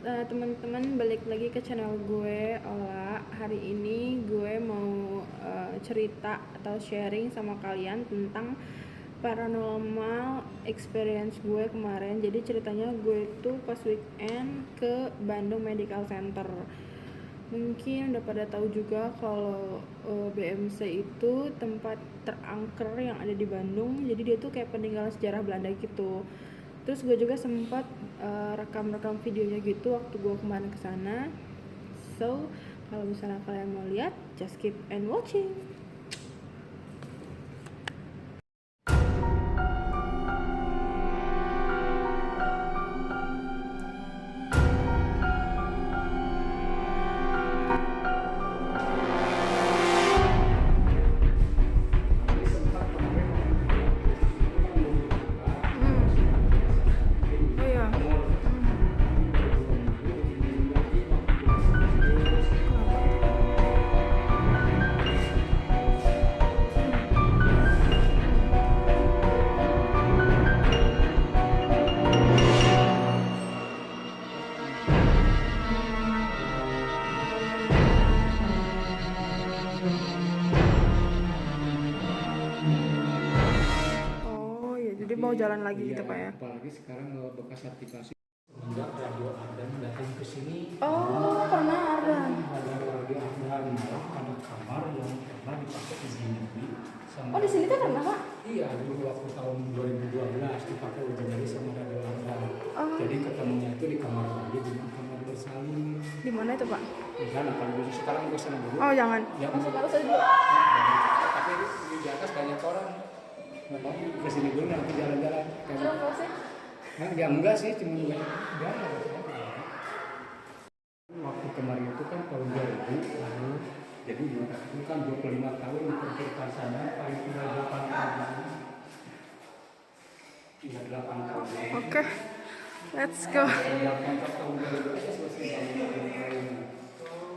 teman-teman, balik lagi ke channel gue, Ola. Hari ini gue mau cerita atau sharing sama kalian tentang paranormal experience gue kemarin. Jadi ceritanya gue tuh pas weekend ke Bandung Medical Center. Mungkin udah pada tahu juga kalau BMC itu tempat terangker yang ada di Bandung. Jadi dia tuh kayak peninggalan sejarah Belanda gitu. Terus gue juga sempat rekam-rekam videonya gitu waktu gue kemarin ke sana. So, kalau misalnya kalian mau lihat, just keep and watching. Oh iya. Oh iya, jadi mau jalan lagi gitu Pak ya? Apalagi sekarang bekas aplikasi enggak radio Ardan datang ke sini. Oh, pernah ada. Ada radio Ardan malah ada kamar yang pernah dipakai di sini sama. Oh, di sini tuh pernah Pak? Iya, dulu waktu tahun 2012 dipakai udah jadi sama radio Ardan. Oh. Jadi ketemunya itu di kamar mandi dengan kamar bersalin. Di mana itu Pak? Di sana kan dulu, sekarang ke sana dulu. Oh jangan. Ya, Masuk saja dulu. tapi di atas banyak orang. Memang ke sini dulu nanti jalan-jalan. Kenapa sih? Nah, ya enggak sih, cuma banyak jalan. Waktu kemarin itu kan tahun 2000, jadi itu kan 25 tahun diperkirakan sana, paling tidak 8 tahun. Tidak 8 tahun. Oke, let's go. 8 tahun dari itu selesai bangun.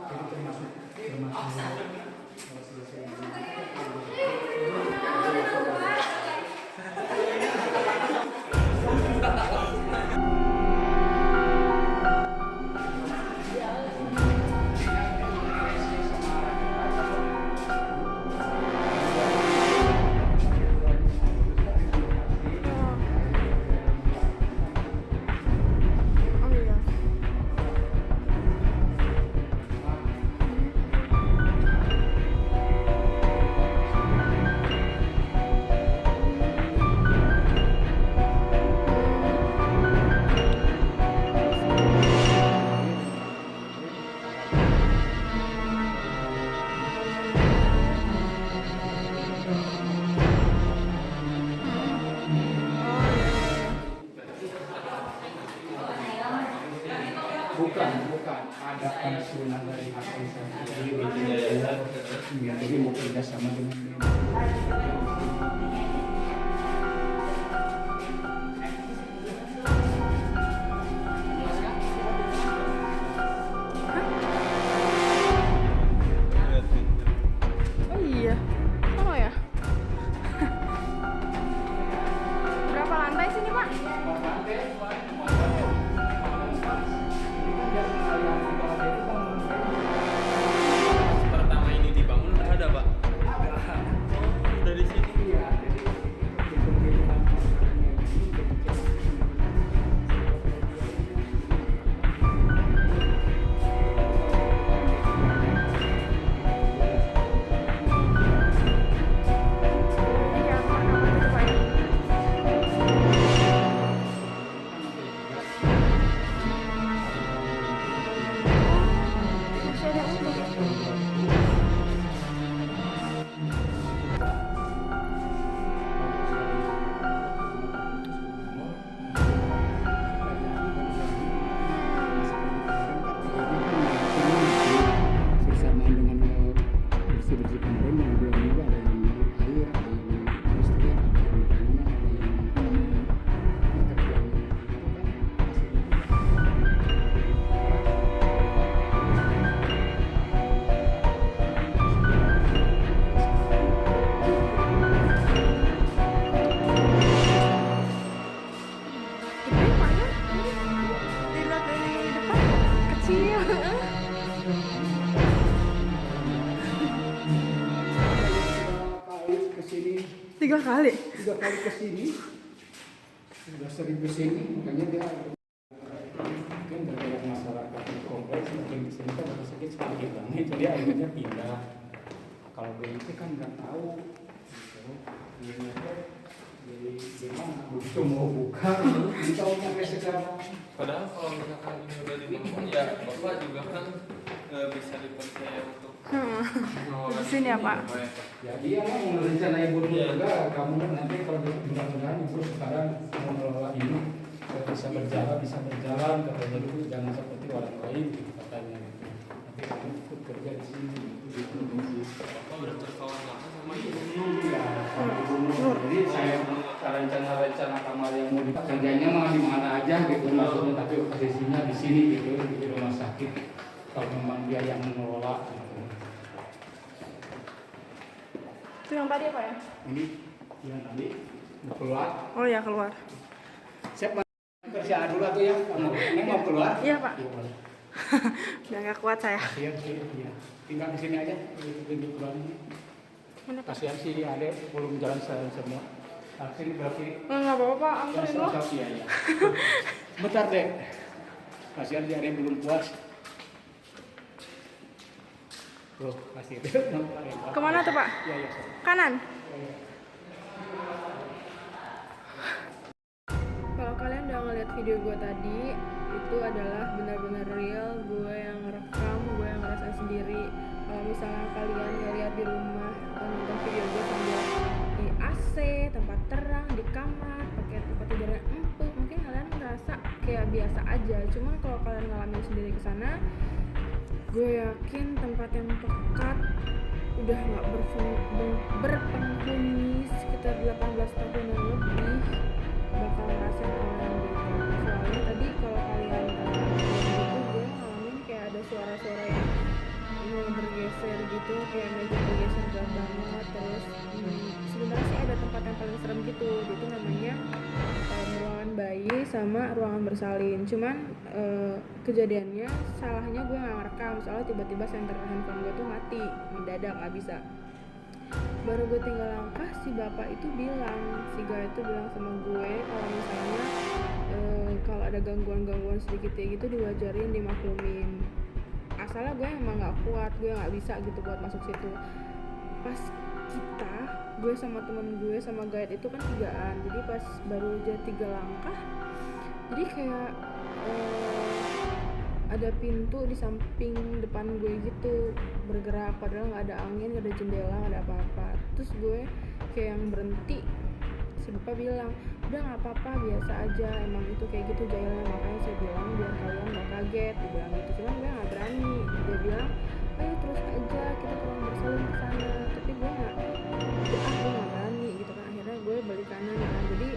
Jadi termasuk Oh iya. bukan ada pensiunan dari hakim sendiri. Jadi mau kerjasama dengan Oh iya. Oh ya. Berapa lantai sini Pak? Pertama ini dibangun udah ada Pak? Dari sini? Iya, jadi kali. 3 kali ke sini, sudah sering ke sini, makanya dia mungkin dari masyarakat di kompleks mungkin di sini kan rumah sakit sedikit banget, jadi akhirnya pindah. Kalau BNT kan nggak tahu, gitu. Jadi gimana? Begitu mau buka, kita mau pakai sekarang. Padahal kalau misalkan ini udah dibangun ya Bapak juga kan bisa dipercaya untuk Di sini ya Pak. Ya dia mau merencanakan ibu juga, kamu nanti kalau mudah-mudahan ibu sekarang mau mengelola ini bisa berjalan katanya dulu, jangan seperti orang lain gitu katanya gitu. Nanti kamu ikut kerja di sini gitu. Bapak udah berkawan lama sama ibu. Ya, sama ibu Nur. Jadi saya rencana kamar yang mau kerjanya mah di mana aja gitu maksudnya, tapi posisinya di sini gitu di rumah sakit. Kalau memang dia yang mengelola. Gitu. Itu yang tadi apa ya? Ini yang tadi mau keluar. Oh ya, keluar. Siap kerjaan dulu tuh ya. Ini mau keluar? Iya Pak. Udah nggak kuat saya. Kasihan sih, ya. Tinggal di sini aja. Di keluar ini. Mana Pak? Kasihan sih ada belum jalan semua. Nah, sini berarti. Nggak apa-apa Pak, anterin lo. Iya, iya. Bentar deh. Kasihan dia ada yang belum puas. Tuh, kasih. Kemana tuh Pak? Iya, iya. Kanan. Kalau kalian udah ngeliat video gue tadi, itu adalah benar-benar real, gue yang ngerekam, gue yang ngerasain sendiri. Kalau misalnya kalian ngeliat di rumah atau nonton video gue sambil di AC, tempat terang, di kamar, pakai tempat tidur yang empuk, mungkin kalian ngerasa kayak biasa aja. Cuman kalau kalian ngalamin sendiri ke sana, gue yakin tempat yang pekat udah nggak berpenghuni sekitar 18 tahun yang lebih bakal ngerasain orang gitu. Soalnya tadi kalau kalian gitu, gue ngalamin kayak ada suara-suara yang bergeser gitu, kayak meja bergeser berat banget. Terus sebenarnya sih ada tempat yang paling serem gitu, itu namanya ruangan bayi sama ruangan bersalin. Cuman kejadiannya salahnya gue nggak ngerekam, soalnya tiba-tiba senter handphone gue tuh mati mendadak, nggak bisa. Baru gue tinggal langkah, si bapak itu bilang, si guy itu bilang sama gue kalau misalnya kalau ada gangguan-gangguan sedikit ya gitu diwajarin, dimaklumin. Asalnya gue emang nggak kuat, gue nggak bisa gitu buat masuk situ. Pas gue sama temen gue sama guide itu kan 3an, jadi pas baru aja 3 langkah, jadi kayak ada pintu di samping depan gue gitu bergerak, padahal nggak ada angin, nggak ada jendela, nggak ada apa-apa. Terus gue kayak yang berhenti, si bapak bilang udah nggak apa-apa, biasa aja, emang itu kayak gitu jailnya, makanya saya bilang biar kalian nggak kaget, dia bilang gitu. Cuman gue nggak berani, dia bilang ayo terus aja, kita kurang bersalin ke sana, tapi gue nggak berani gitu kan. Akhirnya gue balik kanan kan. Jadi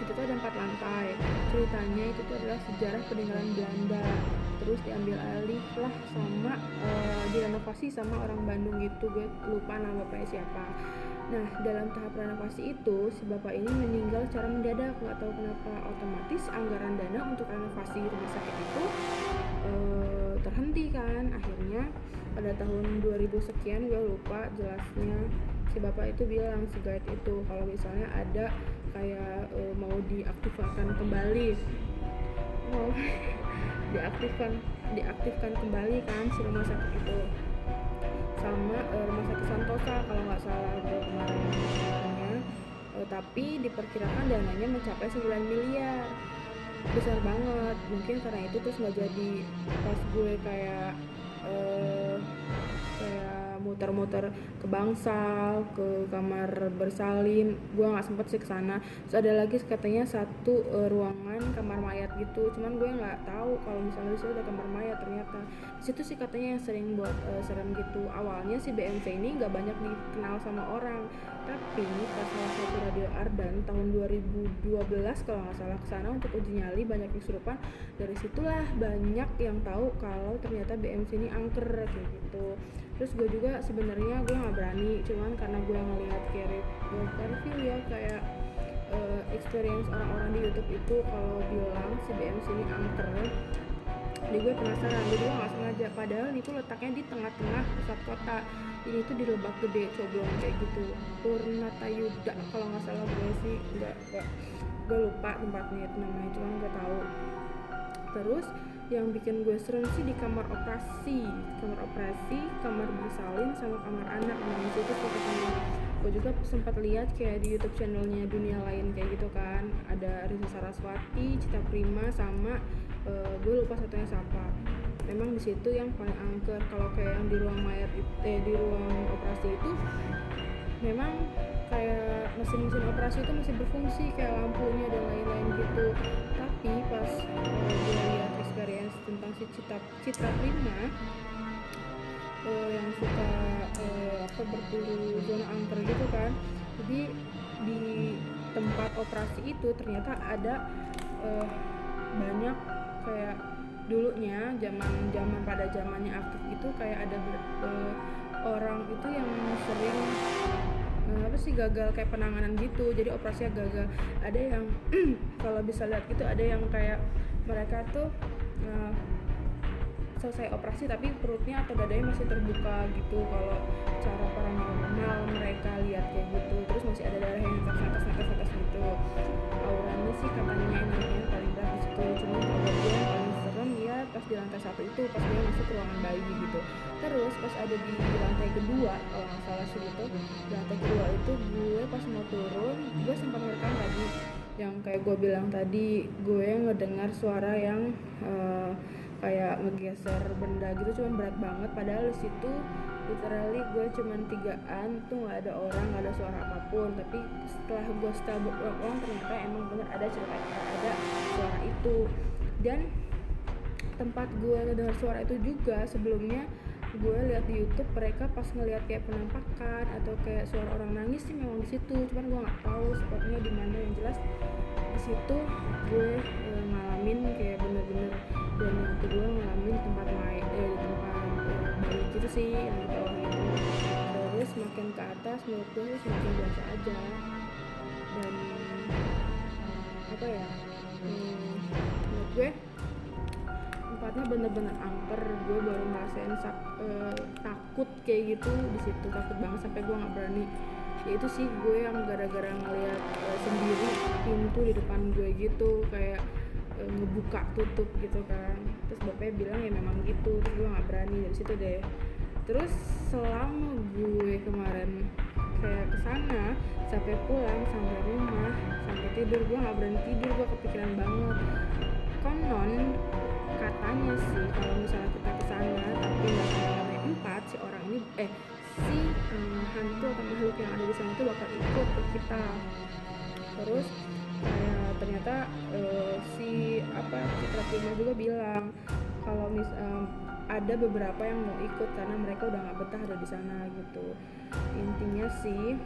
itu tuh ada 4 lantai. Ceritanya itu tuh adalah sejarah peninggalan Belanda, terus diambil alih lah sama direnovasi sama orang Bandung gitu, gue lupa nama bapaknya siapa. Nah, dalam tahap renovasi itu si bapak ini meninggal secara mendadak, nggak tahu kenapa. Otomatis anggaran dana untuk renovasi rumah sakit itu terhenti kan. Akhirnya pada tahun 2000 sekian, gue lupa jelasnya, si bapak itu bilang, si guide itu, kalau misalnya ada kayak mau diaktifkan kembali, mau diaktifkan kembali kan si rumah sakit itu sama rumah sakit Santosa kalau nggak salah gue kemarin, tapi diperkirakan dananya mencapai 9 miliar, besar banget. Mungkin karena itu terus nggak jadi. Pas gue kayak muter-muter ke Bangsal, ke kamar bersalin, gue nggak sempet sih kesana. Terus ada lagi katanya satu ruangan kamar mayat gitu, cuman gue nggak tahu kalau misalnya disitu ada kamar mayat. Ternyata disitu sih katanya yang sering buat serem gitu. Awalnya si BMC ini nggak banyak dikenal sama orang, tapi pas salah satu radio Ardan tahun 2012 kalau nggak salah kesana untuk uji nyali banyak kesurupan. Dari situlah banyak yang tahu kalau ternyata BMC ini angker kayak gitu. Terus gue juga sebenarnya gue nggak berani, cuman karena gue ngelihat kayak review ya, kayak experience orang-orang di YouTube itu kalau bilang si BMC ini angker, Jadi gue penasaran, jadi gue nggak sengaja, padahal itu letaknya di tengah-tengah pusat kota. Ini tuh di Lebak Gede, coblong kayak gitu. Purnatayuda kalau nggak salah, gue sih nggak gue lupa tempatnya itu namanya, cuma gue tahu. Terus yang bikin gue serem sih di kamar operasi, kamar bersalin sama kamar anak. Nah di situ tuh katanya, gue juga sempat lihat kayak di YouTube channelnya Dunia Lain kayak gitu kan, ada Risa Saraswati, Cita Prima, sama gue lupa satunya siapa. Memang di situ yang paling angker. Kalau kayak yang di ruang mayat di ruang operasi itu memang kayak mesin-mesin operasi itu masih berfungsi, kayak lampunya dan lain-lain gitu. Tapi pas gue lihat experience tentang si Citra Prima yang suka berburu zona angker gitu kan, jadi di tempat operasi itu ternyata ada banyak kayak dulunya zaman pada zamannya aktif gitu, kayak ada orang itu yang sering gagal kayak penanganan gitu, jadi operasinya gagal. Ada yang kalau bisa lihat gitu, ada yang kayak mereka tuh selesai operasi tapi perutnya atau dadanya masih terbuka gitu, kalau cara paranormal mereka lihat kayak gitu. Terus masih ada darah yang netes gitu. Auranya sih katanya energinya paling berat di situ. Cuma kalau dia yang paling serem ya pas di lantai 1 itu, pas dia masuk ke ruangan bayi gitu. Terus pas ada di lantai kedua kalau nggak salah sih gitu, di lantai kedua itu gue pas mau turun, gue sempat ngerekam tadi yang kayak gue bilang tadi, gue ngedengar suara yang kayak ngegeser benda gitu, cuman berat banget. Padahal di situ literally gue cuman 3an tuh, nggak ada orang, nggak ada suara apapun. Tapi setelah gue ulang ternyata emang bener ada suara itu. Dan tempat gue ngedengar suara itu juga sebelumnya gue lihat di YouTube, mereka pas ngelihat kayak penampakan atau kayak suara orang nangis sih memang di situ, cuman gue nggak tahu spotnya di mana. Yang jelas di situ gue ngalamin kayak bener-bener. Dan yang kedua ngalamin di tempat bayi gitu sih, yang di bawah itu. Terus semakin ke atas menurut gue sih semakin biasa aja. Dan apa ya, menurut gue tempatnya bener-bener angker. Gue baru ngerasain takut kayak gitu di situ, takut banget sampai gue nggak berani. Ya itu sih, gue yang gara-gara ngeliat sendiri pintu di depan gue gitu, kayak ngebuka tutup gitu kan. Terus bapaknya bilang ya memang gitu, terus gue nggak berani dari situ deh. Terus selama gue kemarin kayak kesana, sampai pulang, sampai rumah, sampai tidur, gue nggak berani tidur, gue kepikiran banget. Konon katanya sih kalau misalnya kita kesana tapi nggak sampai lantai 4, si orang ini si hantu atau makhluk yang ada di sana itu bakal ikut ke kita. Terus ternyata si Citra Prima juga bilang kalau ada beberapa yang mau ikut karena mereka udah nggak betah ada di sana gitu. Intinya sih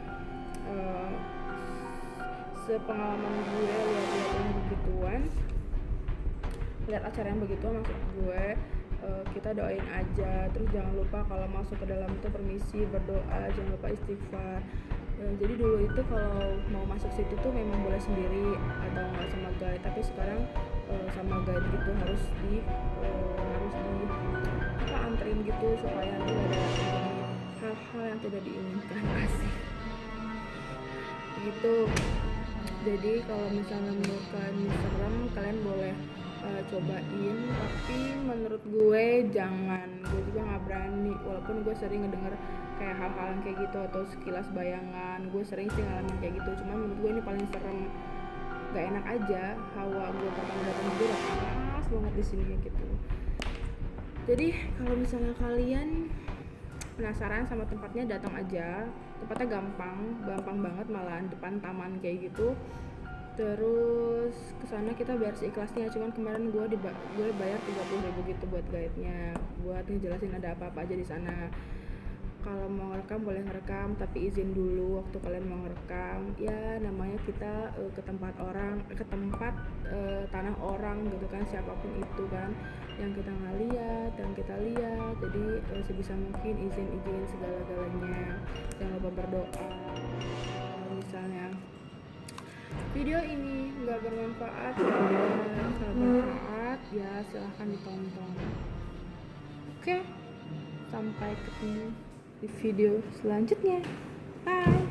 sepengalaman gue lihat yang begituan, lihat acara yang begituan, maksud gue kita doain aja. Terus jangan lupa kalau masuk ke dalam itu permisi, berdoa, jangan lupa istighfar. Jadi dulu itu kalau mau masuk situ tuh memang boleh sendiri atau nggak sama guide, tapi sekarang sama guide gitu, harus di anterin gitu supaya nanti nggak ada hal-hal yang tidak diinginkan. Asik gitu. Jadi kalau misalnya menurut kalian serem, kalian boleh cobain, tapi menurut gue jangan. Gue juga nggak berani, walaupun gue sering ngedenger kayak hal-hal yang kayak gitu atau sekilas bayangan, gue sering sih ngalamin kayak gitu. Cuma menurut gue ini paling serem, gak enak aja. Hawa gue pertama datang gue udah panas banget di sini gitu. Jadi kalau misalnya kalian penasaran sama tempatnya, datang aja. Tempatnya gampang banget, malahan depan taman kayak gitu. Terus kesana kita bayar seikhlasnya. Cuman kemarin gue bayar 30.000 gitu buat guide-nya, buat ngejelasin ada apa-apa aja di sana. Kalau mau ngerekam boleh ngerekam, tapi izin dulu waktu kalian mau ngerekam. Ya namanya kita ke tempat tanah orang gitu kan, siapapun itu kan yang kita nggak lihat, yang kita lihat. Jadi sebisa mungkin izin segala-galanya. Jangan lupa berdoa. Misalnya video ini nggak bermanfaat, sangat bermanfaat, ya silahkan ditonton. Oke, sampai ketemu di video selanjutnya. Bye.